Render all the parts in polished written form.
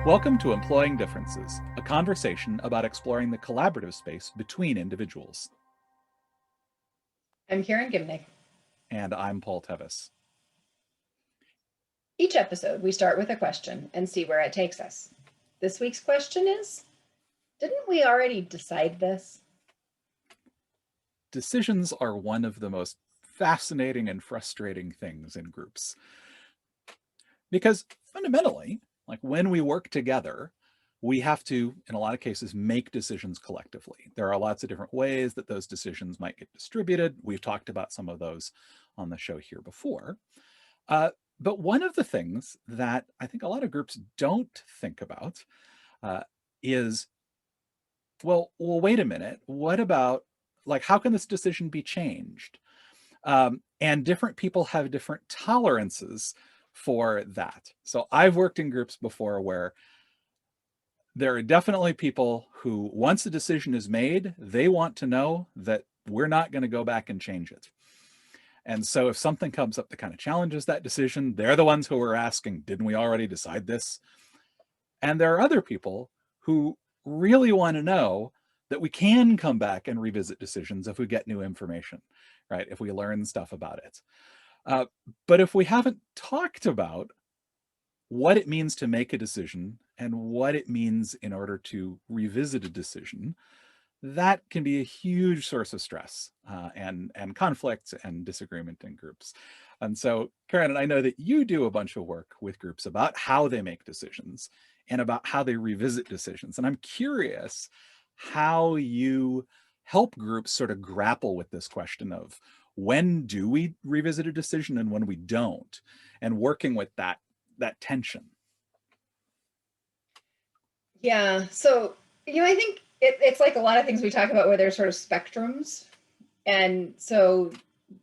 Welcome to Employing Differences, a conversation about exploring the collaborative space between individuals. I'm Karen Gimnick. And I'm Paul Tevis. Each episode, we start with a question and see where it takes us. This week's question is, didn't we already decide this? Decisions are one of the most fascinating and frustrating things in groups. Because fundamentally, like when we work together, we have to, in a lot of cases, make decisions collectively. There are lots of different ways that those decisions might get distributed. We've talked about some of those on the show here before. But one of the things that I think a lot of groups don't think about is, wait a minute. What about, like, how can this decision be changed? And different people have different tolerances for that. So I've worked in groups before where there are definitely people who, once a decision is made, they want to know that we're not going to go back and change it. And so if something comes up that kind of challenges that decision, they're the ones who are asking, didn't we already decide this? And there are other people who really want to know that we can come back and revisit decisions if we get new information, right? If we learn stuff about it. But if we haven't talked about what it means to make a decision and what it means in order to revisit a decision, that can be a huge source of stress and conflict and disagreement in groups. And so, Karen, I know that you do a bunch of work with groups about how they make decisions and about how they revisit decisions. And I'm curious how you help groups sort of grapple with this question of when do we revisit a decision and when we don't, and working with that tension. Yeah, so, I think it's like a lot of things we talk about where there's sort of spectrums. And so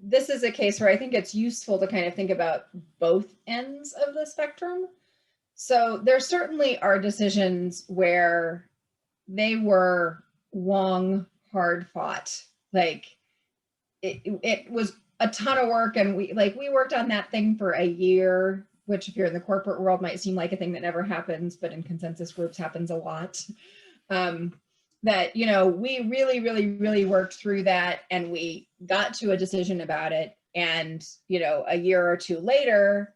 this is a case where I think it's useful to kind of think about both ends of the spectrum. So there certainly are decisions where they were long, hard fought. Like it was a ton of work, and we worked on that thing for a year, which if you're in the corporate world might seem like a thing that never happens, but in consensus groups happens a lot. That we really, really, really worked through that, and we got to a decision about it. And a year or two later,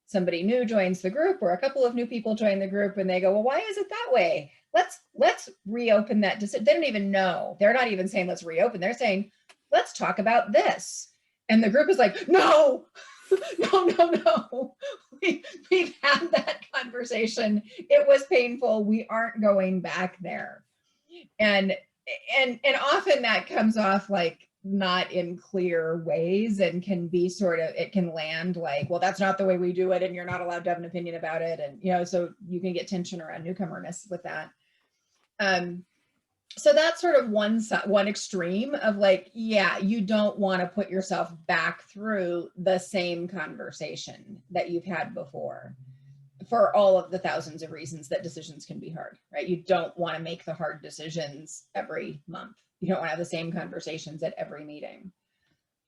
somebody new joins the group, or a couple of new people join the group, and they go, well, why is it that way? Let's reopen that decision. They don't even know. They're not even saying let's reopen. They're saying, let's talk about this. And the group is like, no, no. We've had that conversation. It was painful. We aren't going back there. And often that comes off like not in clear ways, and can be it can land like, well, that's not the way we do it, and you're not allowed to have an opinion about it. And so you can get tension around newcomerness with that. So that's sort of one extreme of like, yeah, you don't want to put yourself back through the same conversation that you've had before, for all of the thousands of reasons that decisions can be hard, right? You don't want to make the hard decisions every month. You don't want to have the same conversations at every meeting.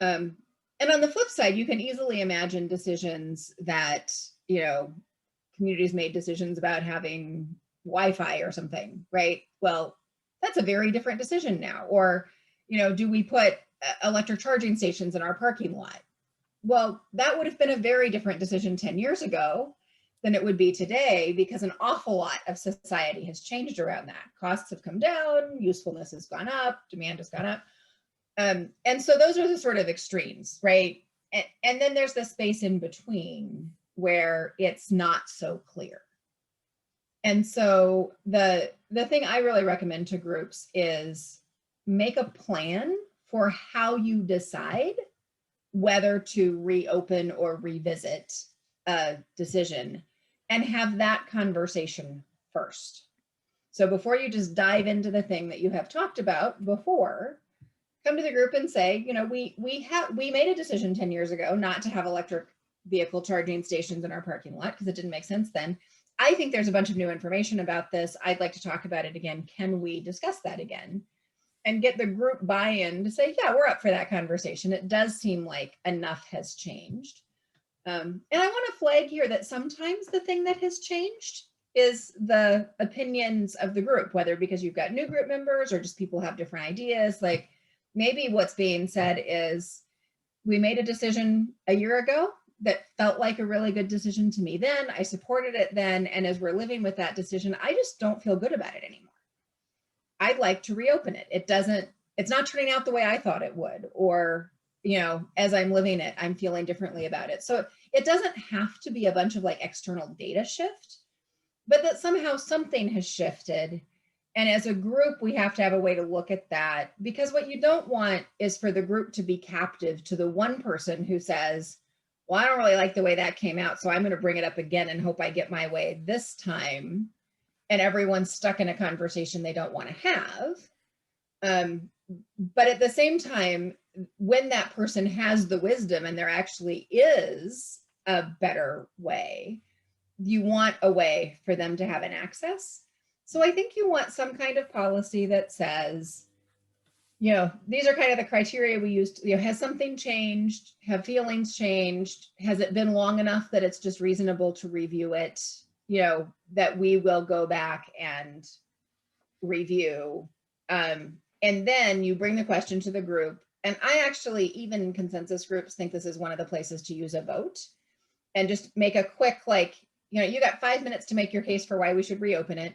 And on the flip side, you can easily imagine decisions that, communities made decisions about having Wi-Fi or something, right? Well, that's a very different decision now. Or, do we put electric charging stations in our parking lot? Well, that would have been a very different decision 10 years ago than it would be today, because an awful lot of society has changed around that. Costs have come down, usefulness has gone up, demand has gone up. And so those are the sort of extremes, right? And then there's the space in between where it's not so clear. And so the thing I really recommend to groups is make a plan for how you decide whether to reopen or revisit a decision, and have that conversation first. So before you just dive into the thing that you have talked about before, come to the group and say, we made a decision 10 years ago not to have electric vehicle charging stations in our parking lot because it didn't make sense then. I think there's a bunch of new information about this. I'd like to talk about it again. Can we discuss that again? And get the group buy-in to say, yeah, we're up for that conversation. It does seem like enough has changed. And I want to flag here that sometimes the thing that has changed is the opinions of the group, whether because you've got new group members or just people have different ideas. Like maybe what's being said is, we made a decision a year ago that felt like a really good decision to me then. I supported it then. And as we're living with that decision, I just don't feel good about it anymore. I'd like to reopen it. It's not turning out the way I thought it would, or, as I'm living it, I'm feeling differently about it. So it doesn't have to be a bunch of like external data shift, but that somehow something has shifted. And as a group, we have to have a way to look at that, because what you don't want is for the group to be captive to the one person who says, well, I don't really like the way that came out, so I'm going to bring it up again and hope I get my way this time. And everyone's stuck in a conversation they don't want to have. But at the same time, when that person has the wisdom and there actually is a better way, you want a way for them to have an access. So I think you want some kind of policy that says, these are kind of the criteria we used. Has something changed? Have feelings changed? Has it been long enough that it's just reasonable to review it? That we will go back and review. And then you bring the question to the group. And I actually, even consensus groups, think this is one of the places to use a vote and just make a quick, you got 5 minutes to make your case for why we should reopen it.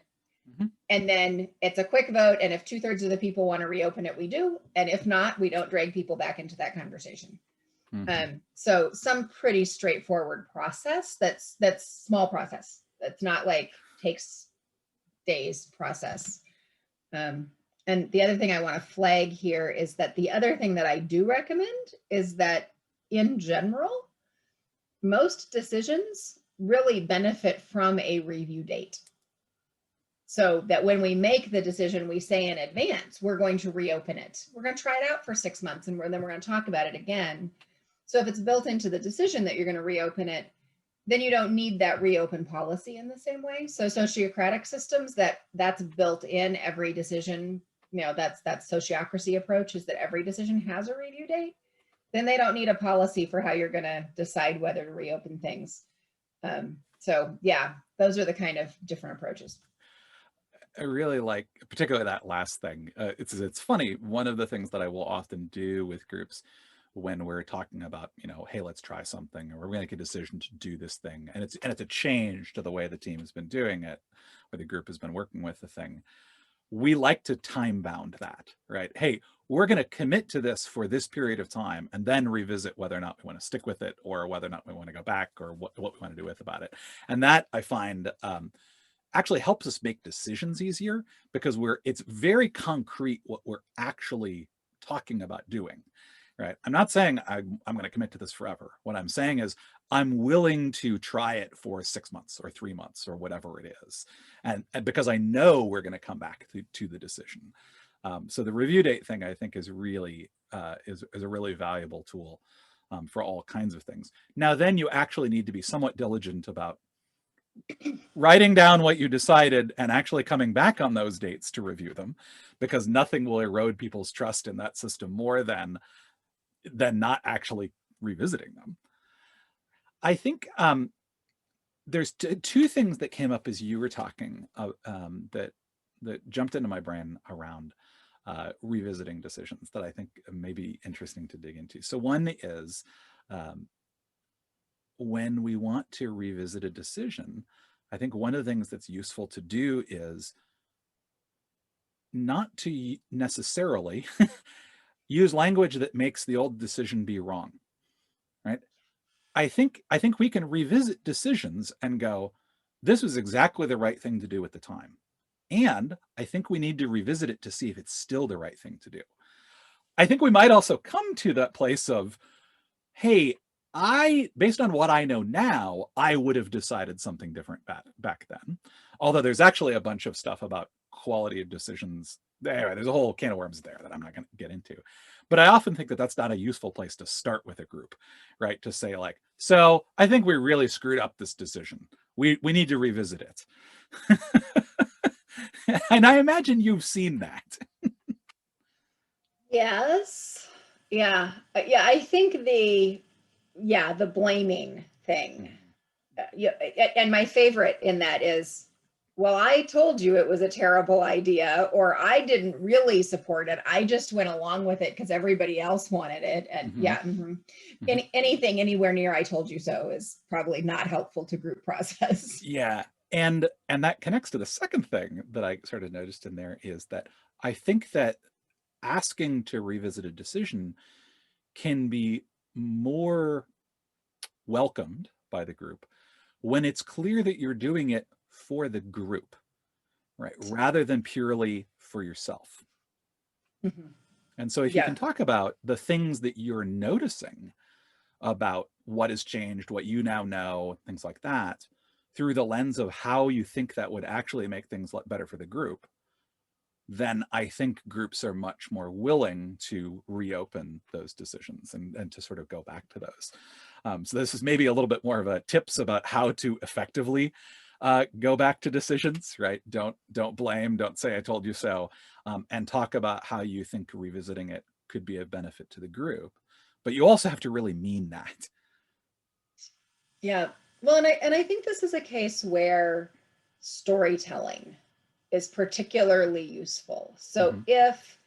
Mm-hmm. And then it's a quick vote. And if 2/3 of the people want to reopen it, we do. And if not, we don't drag people back into that conversation. Mm-hmm. So some pretty straightforward process. That's small process. That's not like takes days process. And the other thing I want to flag here is that the other thing that I do recommend is that in general, most decisions really benefit from a review date. So that when we make the decision, we say in advance, we're going to reopen it. We're going to try it out for 6 months and then we're going to talk about it again. So if it's built into the decision that you're going to reopen it, then you don't need that reopen policy in the same way. So sociocratic systems, that's built in every decision, that's sociocracy approach, is that every decision has a review date. Then they don't need a policy for how you're going to decide whether to reopen things. So yeah, those are the kind of different approaches. I really like, particularly that last thing. It's funny. One of the things that I will often do with groups when we're talking about, hey, let's try something, or we're going to make a decision to do this thing, and it's a change to the way the team has been doing it, or the group has been working with the thing. We like to time bound that, right? Hey, we're going to commit to this for this period of time and then revisit whether or not we want to stick with it, or whether or not we want to go back, or what we want to do with about it. And that I find actually helps us make decisions easier, because it's very concrete what we're actually talking about doing. Right. I'm not saying I'm going to commit to this forever. What I'm saying is I'm willing to try it for 6 months or 3 months or whatever it is. And because I know we're going to come back to the decision. So the review date thing, I think, is really is a really valuable tool for all kinds of things. Now, then you actually need to be somewhat diligent about writing down what you decided and actually coming back on those dates to review them, because nothing will erode people's trust in that system more than not actually revisiting them. I think there's two things that came up as you were talking that jumped into my brain around revisiting decisions that I think may be interesting to dig into. So one is when we want to revisit a decision, I think one of the things that's useful to do is not to necessarily use language that makes the old decision be wrong, right? I think we can revisit decisions and go, this was exactly the right thing to do at the time. And I think we need to revisit it to see if it's still the right thing to do. I think we might also come to that place of, hey, based on what I know now, I would have decided something different back then. Although there's actually a bunch of stuff about quality of decisions. There's a whole can of worms there that I'm not going to get into. But I often think that that's not a useful place to start with a group, right? To say like, so I think we really screwed up this decision. We need to revisit it. And I imagine you've seen that. Yes. Yeah. Yeah. I think the blaming thing. And my favorite in that is, well, I told you it was a terrible idea, or I didn't really support it. I just went along with it because everybody else wanted it. And Mhm. yeah, Mhm. anything anywhere near I told you so is probably not helpful to group process. Yeah. And that connects to the second thing that I sort of noticed in there is that I think that asking to revisit a decision can be more welcomed by the group when it's clear that you're doing it for the group, right? Rather than purely for yourself. Mhm. And so if you can Yeah. talk about the things that you're noticing about what has changed, what you now know, things like that, through the lens of how you think that would actually make things better for the group, then I think groups are much more willing to reopen those decisions and to sort of go back to those. So this is maybe a little bit more of a tips about how to effectively go back to decisions, right? Don't blame, don't say I told you so, and talk about how you think revisiting it could be a benefit to the group. But you also have to really mean that. Yeah. Well, and I think this is a case where storytelling is particularly useful. So Mm-hmm. if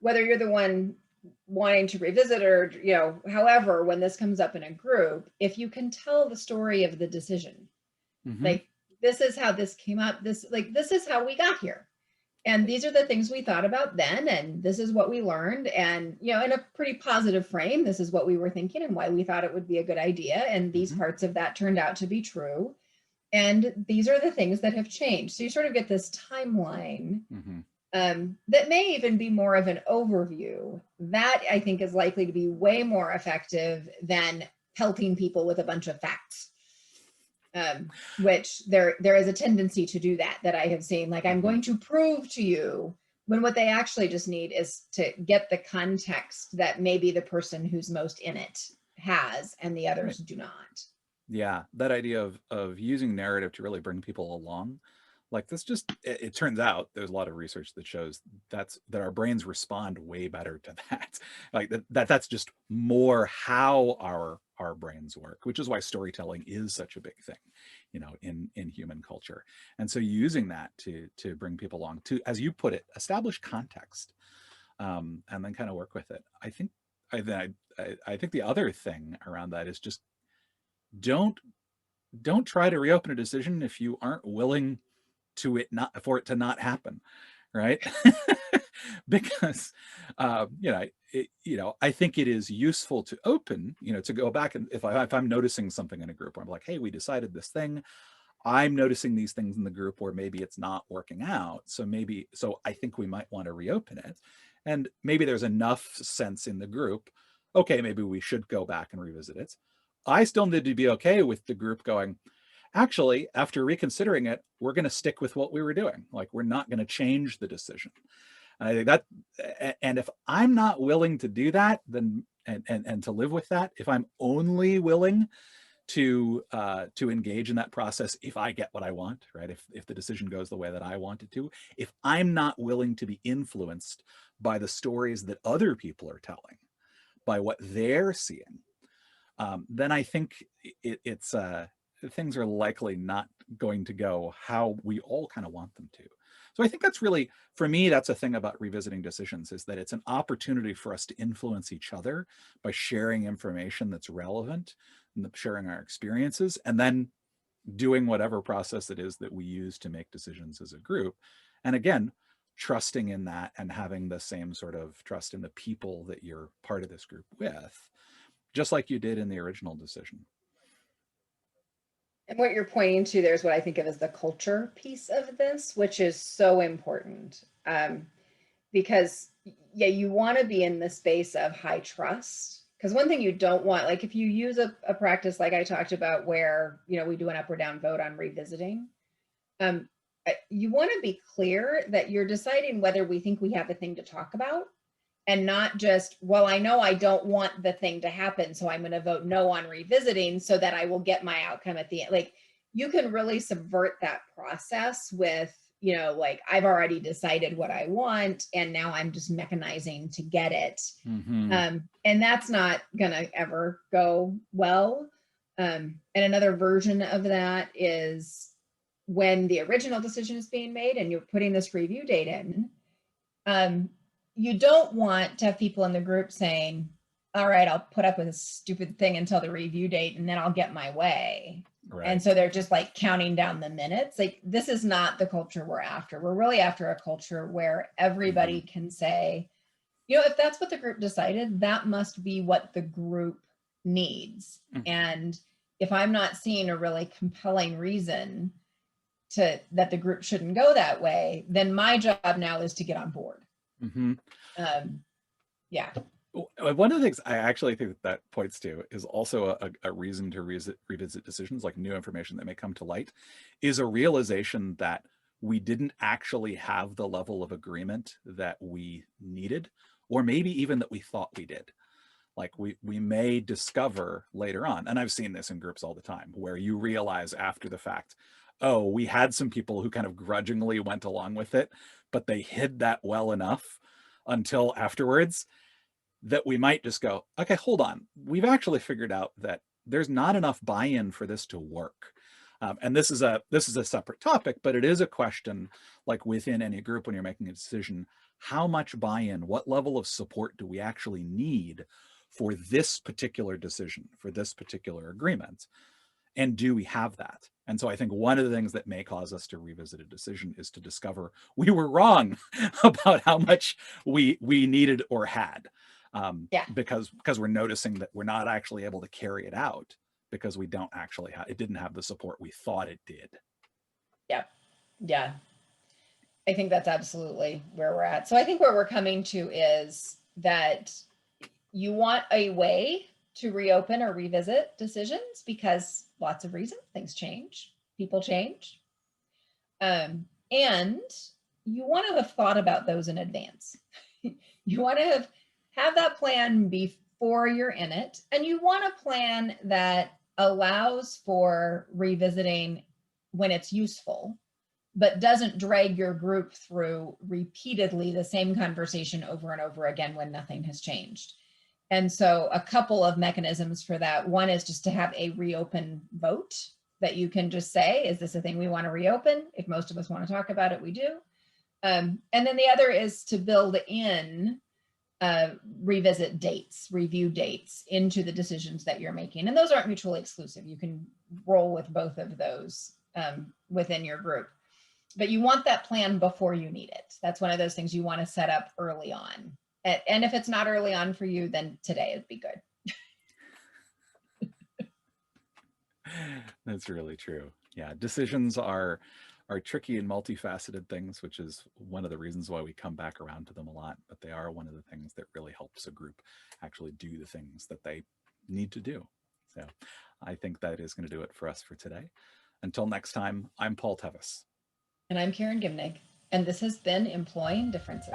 whether you're the one wanting to revisit or however, when this comes up in a group, if you can tell the story of the decision, Mm-hmm. like this is how this came up, this is how we got here. And these are the things we thought about then, and this is what we learned. And, in a pretty positive frame, this is what we were thinking and why we thought it would be a good idea. And these Mm-hmm. parts of that turned out to be true. And these are the things that have changed. So you sort of get this timeline Mm-hmm. that may even be more of an overview. That I think is likely to be way more effective than pelting people with a bunch of facts. Which there is a tendency to do that I have seen. Like, I'm Mm-hmm. going to prove to you, when what they actually just need is to get the context that maybe the person who's most in it has and the others Right. do not. Yeah, that idea of using narrative to really bring people along, like this just it turns out there's a lot of research that shows that our brains respond way better to that. Like that's just more how our brains work, which is why storytelling is such a big thing, in human culture. And so using that to bring people along, to, as you put it, establish context, and then kind of work with it. I think the other thing around that is just don't don't try to reopen a decision if you aren't willing for it to not happen, right? Because I think it is useful to open, to go back, and if I'm noticing something in a group where I'm like, hey, we decided this thing, I'm noticing these things in the group where maybe it's not working out, so I think we might want to reopen it, and maybe there's enough sense in the group, okay, maybe we should go back and revisit it. I still need to be okay with the group going, actually, after reconsidering it, we're going to stick with what we were doing. Like, we're not going to change the decision. And I think and if I'm not willing to do that, then and to live with that, if I'm only willing to engage in that process, if I get what I want, right? If the decision goes the way that I want it to, if I'm not willing to be influenced by the stories that other people are telling, by what they're seeing, then I think it's things are likely not going to go how we all kind of want them to. So I think that's really, for me, that's a thing about revisiting decisions, is that it's an opportunity for us to influence each other by sharing information that's relevant and sharing our experiences, and then doing whatever process it is that we use to make decisions as a group. And again, trusting in that and having the same sort of trust in the people that you're part of this group with, just like you did in the original decision. And what you're pointing to there is what I think of as the culture piece of this, which is so important. Because yeah, you want to be in the space of high trust. Because one thing you don't want, like if you use a practice like I talked about where, we do an up or down vote on revisiting, um, you want to be clear that you're deciding whether we think we have a thing to talk about, and not just, well, I know I don't want the thing to happen, so I'm going to vote no on revisiting so that I will get my outcome at the end. Like, you can really subvert that process with, like, I've already decided what I want and now I'm just mechanizing to get it. Mm-hmm. And that's not going to ever go well. And another version of that is when the original decision is being made and you're putting this review date in, you don't want to have people in the group saying, all right, I'll put up with this stupid thing until the review date and then I'll get my way. Right. And so they're just like counting down the minutes. Like, this is not the culture we're after. We're really after a culture where everybody can say, you know, if that's what the group decided, that must be what the group needs. And if I'm not seeing a really compelling reason that the group shouldn't go that way, then my job now is to get on board. Yeah. One of the things I actually think that points to is also a reason to revisit decisions, like new information that may come to light, is a realization that we didn't actually have the level of agreement that we needed, or maybe even that we thought we did. Like we may discover later on, and I've seen this in groups all the time, where you realize after the fact, oh, we had some people who kind of grudgingly went along with it, but they hid that well enough until afterwards that we might just go, okay, hold on. We've actually figured out that there's not enough buy-in for this to work. And this is a separate topic, but it is a question, like within any group when you're making a decision, how much buy-in, what level of support do we actually need for this particular decision, for this particular agreement? And do we have that? And so I think one of the things that may cause us to revisit a decision is to discover we were wrong about how much we needed or had. Because we're noticing that we're not actually able to carry it out because we don't actually it didn't have the support we thought it did. Yeah. I think that's absolutely where we're at. So I think where we're coming to is that you want a way to reopen or revisit decisions because lots of reasons, things change, people change. And you want to have thought about those in advance. You want to have that plan before you're in it. And you want a plan that allows for revisiting when it's useful, but doesn't drag your group through repeatedly the same conversation over and over again when nothing has changed. And so a couple of mechanisms for that. One is just to have a reopen vote that you can just say, is this a thing we want to reopen? If most of us want to talk about it, we do. And then the other is to build in revisit dates, review dates into the decisions that you're making. And those aren't mutually exclusive. You can roll with both of those within your group. But you want that plan before you need it. That's one of those things you want to set up early on. And if it's not early on for you, then today would be good. That's really true. Yeah, decisions are tricky and multifaceted things, which is one of the reasons why we come back around to them a lot. But they are one of the things that really helps a group actually do the things that they need to do. So I think that is going to do it for us for today. Until next time, I'm Paul Tevis. And I'm Karen Gimnig. And this has been Employing Differences.